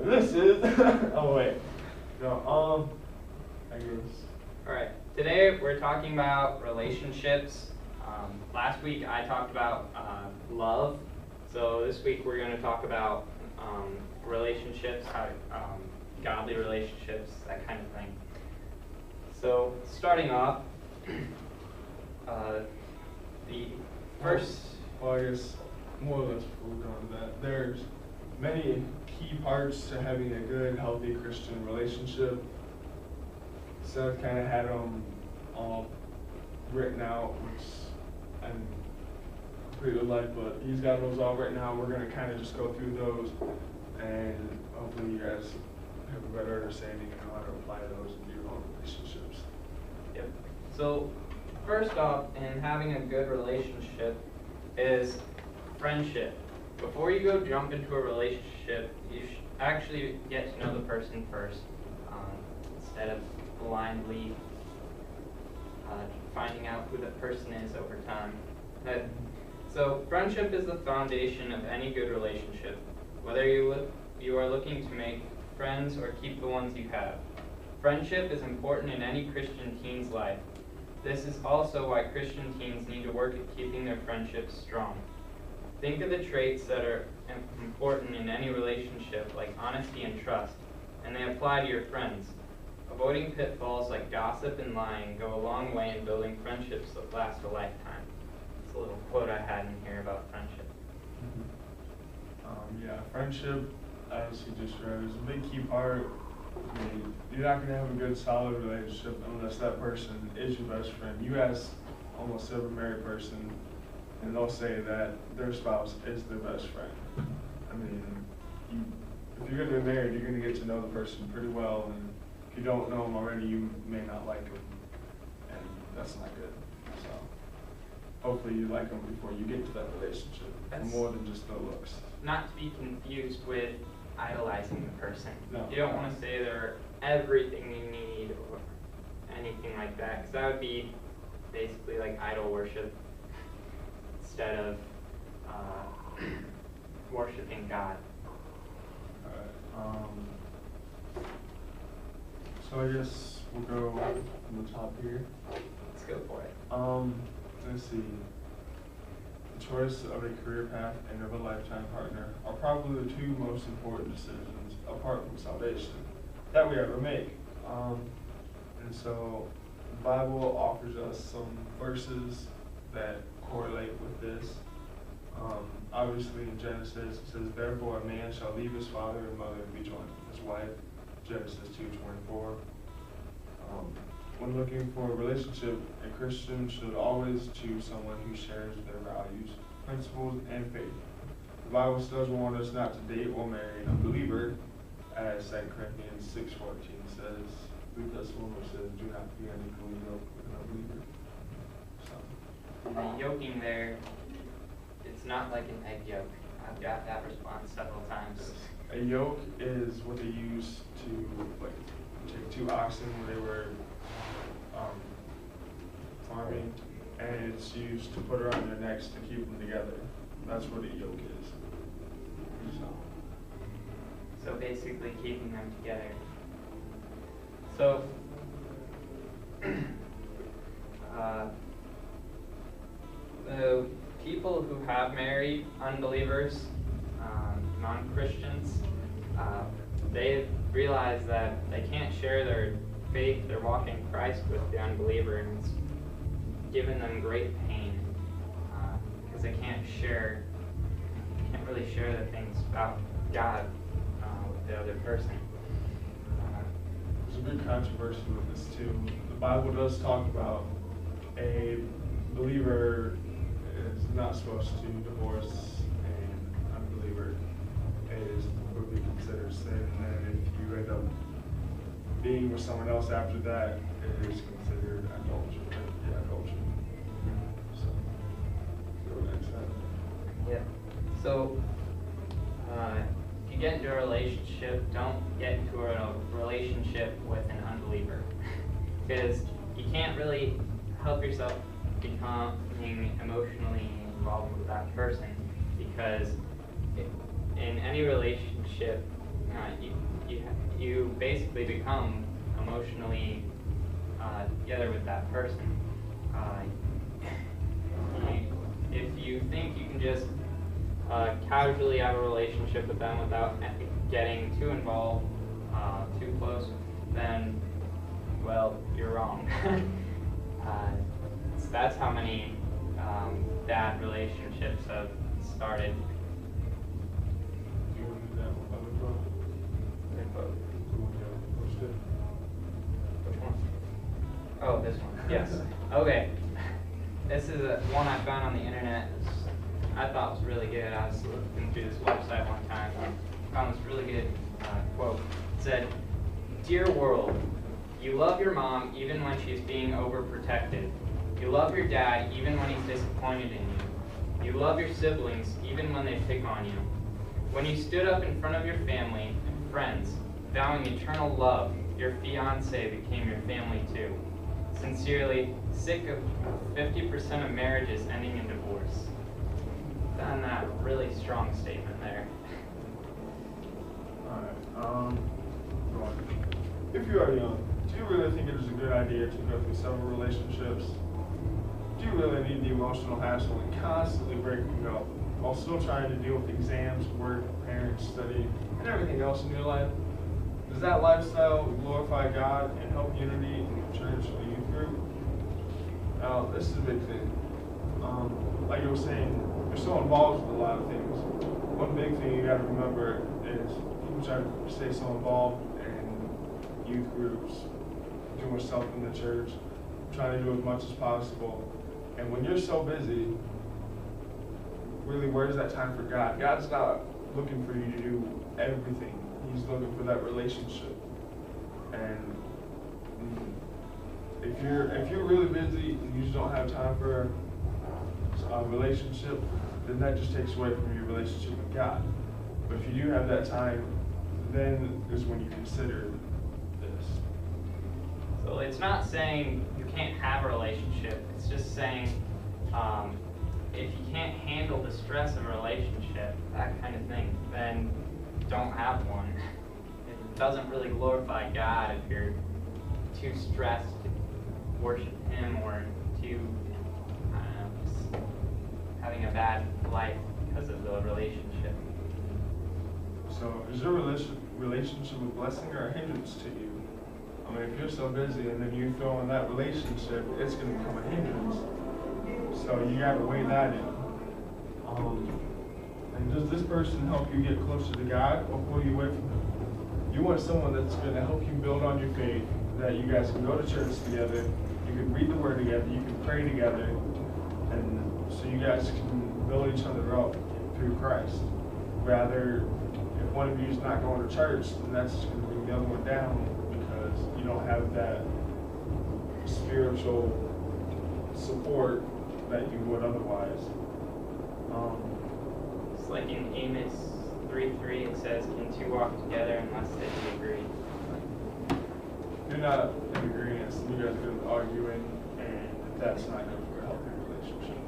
This is. Oh wait. No. I guess. All right. Today we're talking about relationships. Last week I talked about love. So this week we're going to talk about relationships, how godly relationships, that kind of thing. So starting off, the first. Well, I guess more or less before we go on to that, there's many key parts to having a good, healthy Christian relationship. Seth kind of had them all written out, which I'm pretty good like, but he's got those all written out. We're going to kind of just go through those, and hopefully you guys have a better understanding and know how to apply those in your own relationships. Yep. So first off, in having a good relationship is friendship. Before you go jump into a relationship, you should actually get to know the person first, instead of blindly finding out who the person is over time. So friendship is the foundation of any good relationship, whether you are looking to make friends or keep the ones you have. Friendship is important in any Christian teen's life. This is also why Christian teens need to work at keeping their friendships strong. Think of the traits that are important in any relationship, like honesty and trust, and they apply to your friends. Avoiding pitfalls like gossip and lying go a long way in building friendships that last a lifetime. It's a little quote I had in here about friendship. Yeah, friendship, as you just read, is a big key part. I mean, you're not going to have a good, solid relationship unless that person is your best friend. You ask almost every married person, and they'll say that their spouse is their best friend. I mean, if you're going to be married, you're going to get to know the person pretty well, and if you don't know them already, you may not like them, and that's not good. So hopefully you like them before you get to that relationship, more than just the looks. Not to be confused with idolizing the person. No. You don't want to say they're everything you need or anything like that, because that would be basically like idol worship instead of worshiping God. Alright. So I guess we'll go from the top here. Let's go for it. Let's see. The choice of a career path and of a lifetime partner are probably the two most important decisions, apart from salvation, that we ever make. And so the Bible offers us some verses that correlate with this. Obviously in Genesis it says, therefore a man shall leave his father and mother and be joined to his wife. Genesis 2:24. When looking for a relationship, a Christian should always choose someone who shares their values, principles, and faith. The Bible does warn us not to date or marry an unbeliever, as 2 Corinthians 6:14 says. I believe that's the one which says, do not be unequally yoked with an unbeliever. So. The yoking there, it's not like an egg yolk. I've got that response several times. A yoke is what they used to take two oxen when they were farming, and it's used to put around their necks to keep them together. That's what a yoke is. So basically keeping them together. So the people who have married unbelievers, non-Christians, they've realized that they can't share their faith, their walk in Christ with the unbeliever, and it's given them great pain because they can't really share the things about God with the other person. There's a big controversy with this too. The Bible does talk about a believer is not supposed to divorce an unbeliever. Would be considered sin, and then if you end up being with someone else after that, it is considered adultery. Yeah, adultery. So, go next time. Yeah. So, if you get into a relationship, don't get into a relationship with an unbeliever, because you can't really help yourself becoming emotionally involved with that person, because in any relationship, you basically become emotionally together with that person. If you think you can just casually have a relationship with them without getting too involved, too close, then, well, you're wrong. So that's how many bad relationships have started. Do you want to do that other quote? Which one? Oh, this one. Yes. Okay. This is one I found on the internet. I thought it was really good. I was looking through this website one time and found this really good quote. It said, "Dear world, you love your mom even when she's being overprotected. You love your dad even when he's disappointed in you. You love your siblings even when they pick on you. When you stood up in front of your family and friends, vowing eternal love, your fiancé became your family too. Sincerely, sick of 50% of marriages ending in divorce." Found that a really strong statement there. Alright, go on. If you are young, do you really think it is a good idea to go through several relationships? Do you really need the emotional hassle and constantly breaking up while still trying to deal with exams, work, parents, study, and everything else in your life? Does that lifestyle glorify God and help unity in the church or youth group? Now, this is a big thing. Like I was saying, you're so involved with a lot of things. One big thing you got to remember is people try to stay so involved in youth groups, doing stuff in the church, trying to do as much as possible. And when you're so busy, really, where's that time for God? God's not looking for you to do everything. He's looking for that relationship. And if you're really busy and you just don't have time for a relationship, then that just takes away from your relationship with God. But if you do have that time, then is when you consider this. So it's not saying you can't have a relationship. It's just saying if you can't handle the stress of a relationship, that kind of thing, then don't have one. It doesn't really glorify God if you're too stressed to worship Him or too, I don't know, just having a bad life because of the relationship. So is your relationship a blessing or a hindrance to you? I mean, if you're so busy and then you throw in that relationship, it's going to become a hindrance. So you got to weigh that in. And does this person help you get closer to God or pull you away from Him? You want someone that's going to help you build on your faith, that you guys can go to church together, you can read the Word together, you can pray together, and so you guys can build each other up through Christ. Rather, if one of you is not going to church, then that's just going to bring the other one down because you don't have that spiritual support that you would otherwise. It's like in Amos 3:3, it says, "Can two walk together unless they agree?" You're not in agreement, so you guys are going to be arguing, and that's not good for a healthy relationship.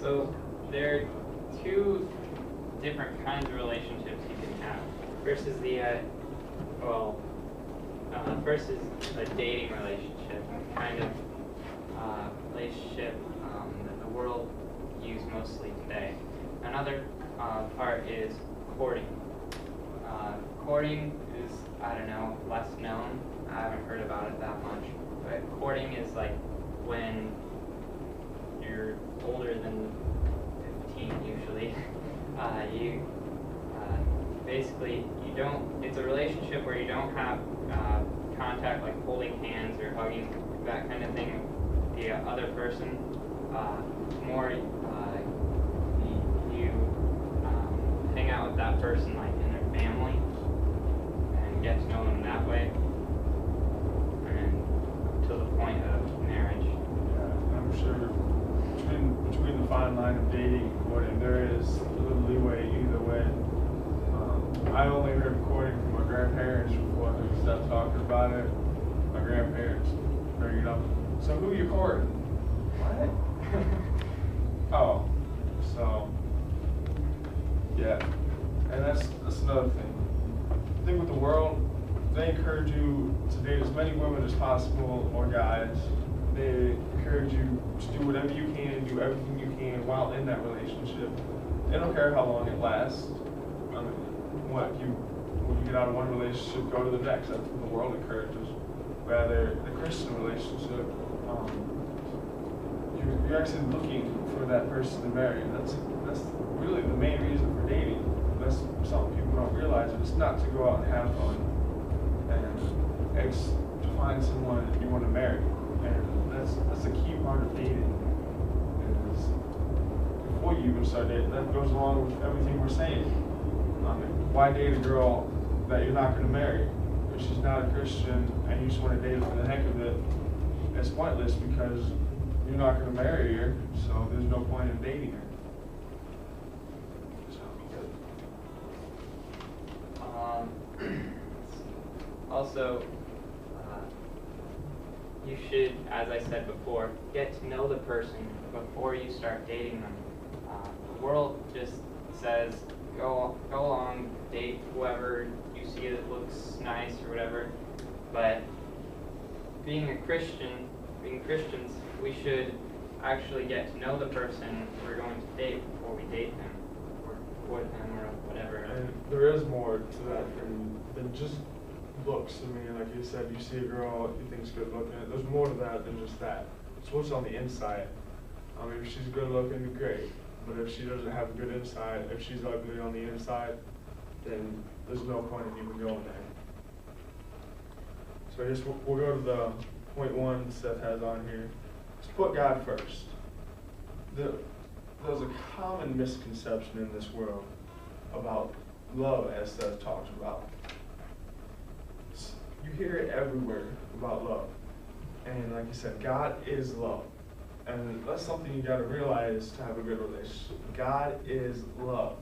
So there are two different kinds of relationships you can have. First is first is a dating relationship, kind of relationship that the world uses mostly today. Another part is courting. Courting is, I don't know, less known. I haven't heard about it that much. But courting is like when you're older than 15 usually. It's a relationship where you don't have contact like holding hands or hugging, that kind of thing with the other person. More you hang out with that person like in their family and get to know them that way, and to the point of marriage. Yeah, I'm sure between the fine line of dating and courting, there is a little leeway either way. I only heard courting from my grandparents before they stopped talking about it. My grandparents bring it up. So who you courting? What? Oh, so Yeah, and that's another thing. I think with the world, they encourage you to date as many women as possible, or guys. They encourage you to do whatever you can, do everything you can while in that relationship. They don't care how long it lasts. I mean, when you get out of one relationship, go to the next. That's what the world encourages. Rather, the Christian relationship, you're actually looking for that person to marry. And that's really the main reason for dating. That's something people don't realize. It's not to go out and have fun, and it's to find someone you want to marry. And that's the key part of dating. Is before you even start dating, that goes along with everything we're saying. I mean, why date a girl that you're not going to marry? If she's not a Christian and you just want to date her for the heck of it, it's pointless because you're not going to marry her, so there's no point in dating her. Also, you should, as I said before, get to know the person before you start dating them. The world just says, go along, date whoever you see that looks nice or whatever. But being Christians, we should actually get to know the person we're going to date before we date them or court them or whatever. And there is more to that than just looks. I mean, like you said, you see a girl you think's good looking. There's more to that than just that. It's what's on the inside. I mean, if she's good looking, great. But if she doesn't have a good inside, if she's ugly on the inside, then there's no point in even going there. So I guess we'll go to the point one Seth has on here. Let's put God first. There's a common misconception in this world about love, as Seth talks about. You hear it everywhere about love. And like you said, God is love. And that's something you got to realize to have a good relationship. God is love.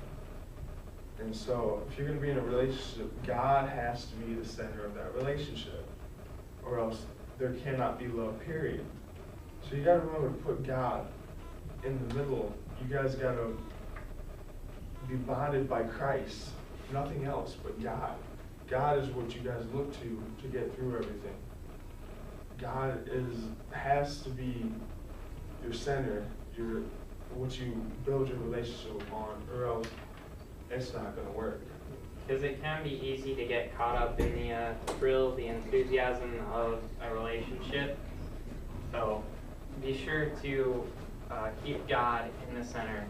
And so if you're going to be in a relationship, God has to be the center of that relationship. Or else there cannot be love, period. So you got to remember to put God in the middle. You guys got to be bonded by Christ. Nothing else but God. God is what you guys look to get through everything. God has to be your center, what you build your relationship upon, or else it's not going to work. Because it can be easy to get caught up in the thrill, the enthusiasm of a relationship. So be sure to keep God in the center.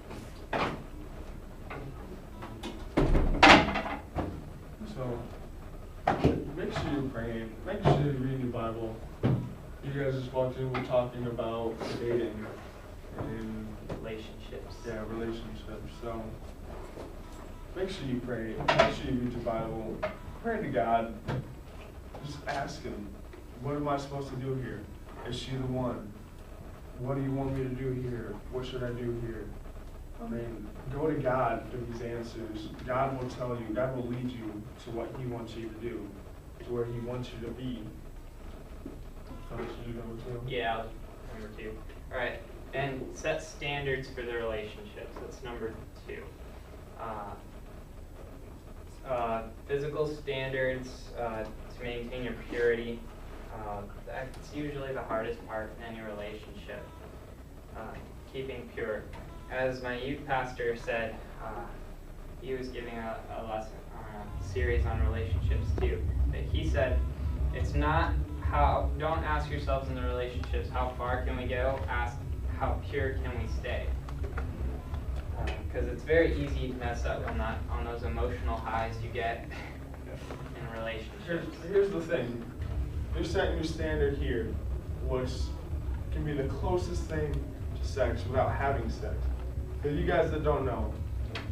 So make sure you're praying. Make sure you're reading your Bible. You guys just walked in, we're talking about dating and Relationships. Yeah, relationships. So make sure you pray. Make sure you read your Bible. Pray to God. Just ask Him, what am I supposed to do here? Is she the one? What do you want me to do here? What should I do here? I mean, go to God for these answers. God will tell you, God will lead you to what He wants you to do, to where He wants you to be. So should you number two? Yeah, number two. All right, and set standards for the relationships. That's number two. Physical standards to maintain your purity. That's usually the hardest part in any relationship. Keeping pure. As my youth pastor said, he was giving a lesson on a series on relationships too. But he said, it's not don't ask yourselves in the relationships, how far can we go? Ask, how pure can we stay? Because it's very easy to mess up on those emotional highs you get in relationships. Here's the thing. You're setting your standard here, which can be the closest thing to sex without having sex. For you guys that don't know,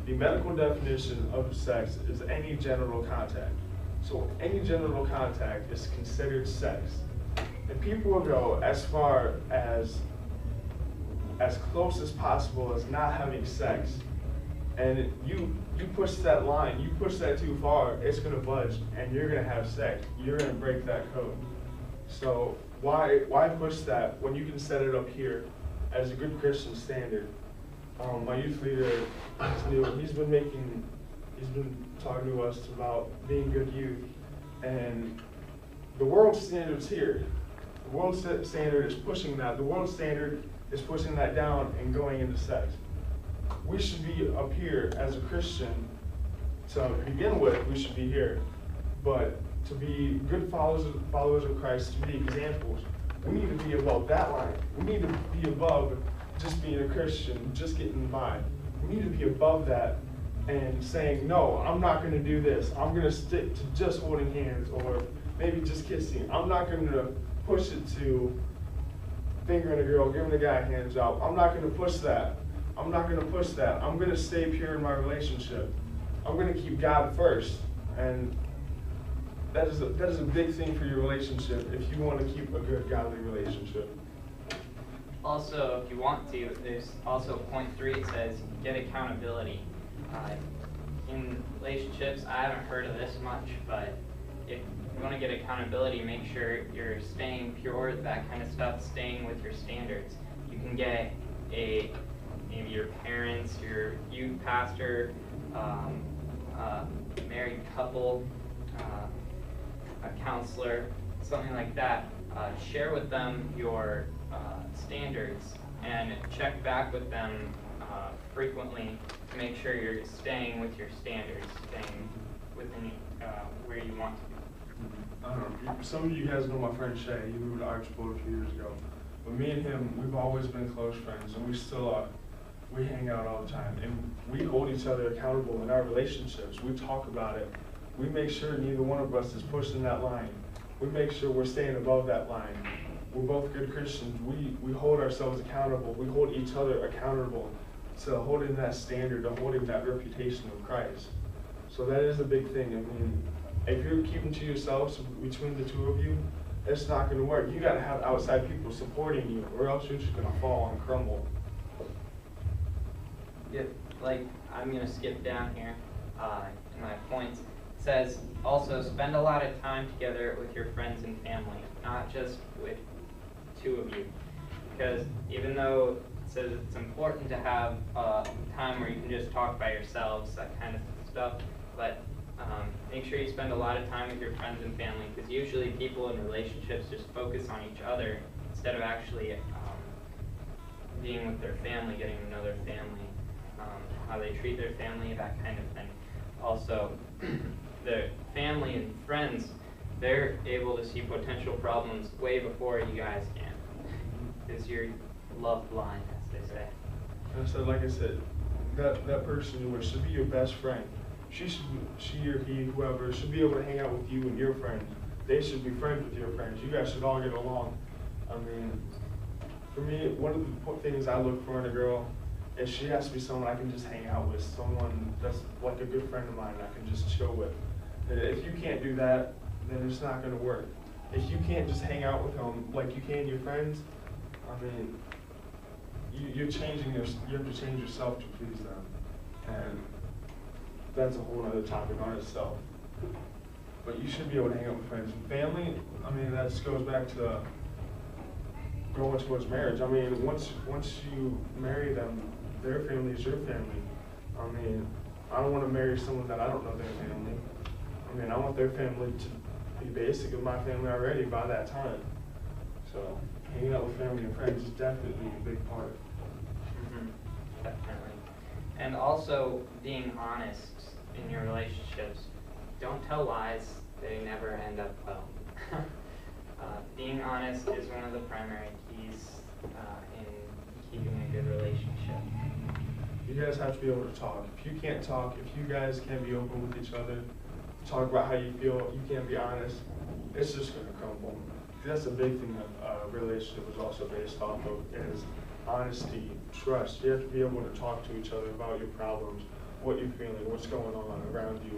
the medical definition of sex is any genital contact. So any genital contact is considered sex. And people will go as far as close as possible as not having sex. And you push that line, you push that too far, it's going to budge, and you're going to have sex. You're going to break that code. So why push that when you can set it up here as a good Christian standard? My youth leader, he's been talking to us about being good youth, and the world standard's here. The world standard is pushing that. The world standard is pushing that down and going into sex. We should be up here as a Christian. To begin with, we should be here. But to be good followers of Christ, to be examples, we need to be above that line. We need to be above just being a Christian, just getting by. We need to be above that and saying, no, I'm not going to do this. I'm going to stick to just holding hands or maybe just kissing. I'm not going to push it to fingering a girl, giving a guy a hand job. I'm not going to push that. I'm not going to push that. I'm going to stay pure in my relationship. I'm going to keep God first. And that is a big thing for your relationship if you want to keep a good, godly relationship. Also, if you want to, there's also point 3, it says get accountability. In relationships, I haven't heard of this much, but if you want to get accountability, make sure you're staying pure, that kind of stuff, staying with your standards. You can get maybe your parents, your youth pastor, married couple, a counselor, something like that. Share with them your standards and check back with them frequently to make sure you're staying with your standards, staying within where you want to be. I don't know. Some of you guys know my friend Shay. He moved to Archibald a few years ago. But me and him, we've always been close friends, and we still are. We hang out all the time, and we hold each other accountable in our relationships. We talk about it. We make sure neither one of us is pushing that line. We make sure we're staying above that line. We're both good Christians. We hold ourselves accountable. We hold each other accountable to holding that standard, to holding that reputation of Christ. So that is a big thing. I mean, if you're keeping to yourselves between the two of you, it's not going to work. You got to have outside people supporting you, or else you're just going to fall and crumble. Yeah, like I'm going to skip down here in my points. It says also spend a lot of time together with your friends and family, not just with two of you. Because even though it says it's important to have time where you can just talk by yourselves, that kind of stuff, but make sure you spend a lot of time with your friends and family, because usually people in relationships just focus on each other instead of actually being with their family, getting to know their family, how they treat their family, that kind of thing. Also, their family and friends, they're able to see potential problems way before you guys can, because you're love blind, as they say. And so, like I said, that person which should be your best friend, she or he, whoever, should be able to hang out with you and your friends. They should be friends with your friends. You guys should all get along. I mean, for me, one of the things I look for in a girl is she has to be someone I can just hang out with, someone that's like a good friend of mine I can just chill with. And if you can't do that, then it's not going to work. If you can't just hang out with them like you can your friends, I mean, you have to change yourself to please them. And that's a whole other topic on itself. But you should be able to hang out with friends and family. I mean, that just goes back to going towards marriage. I mean, once you marry them, their family is your family. I mean, I don't want to marry someone that I don't know their family. I mean, I want their family to be basic of my family already by that time. So hanging out with family and friends is definitely a big part. Mm-hmm. Definitely. And also being honest in your relationships. Don't tell lies, they never end up well. Being honest is one of the primary keys in keeping a good relationship. You guys have to be able to talk. If you can't talk, if you guys can't be open with each other, talk about how you feel, you can't be honest, it's just going to crumble. That's a big thing that a relationship is also based off of, is honesty, trust. You have to be able to talk to each other about your problems, what you're feeling, what's going on around you.